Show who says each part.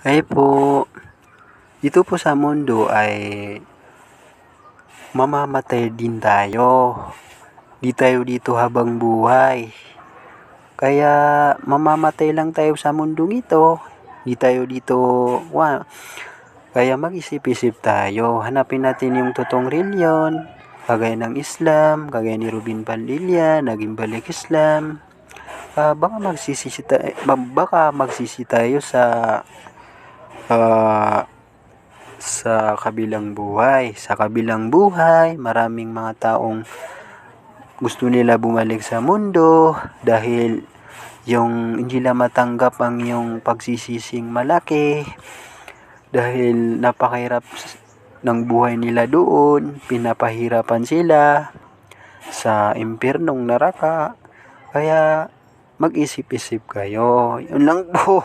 Speaker 1: Ay po, dito po sa mundo ay mamamatay din tayo. Di tayo dito habang buhay. Kaya mamamatay lang tayo sa mundong ito. Di tayo dito, kaya mag-isip-isip tayo. Hanapin natin yung totoong reliyon. Kagaya ng Islam, kagaya ni Ruben Pandilla, naging balik Islam. Baka magsisi tayo ah, sa kabilang buhay. Sa kabilang buhay, maraming mga taong gusto nila bumalik sa mundo dahil yung hindi nila matanggap ang yung pagsisising malaki dahil napakahirap ng buhay nila doon, pinapahirapan sila sa impyernong naraka. Kaya mag-isip-isip kayo. Yun lang po.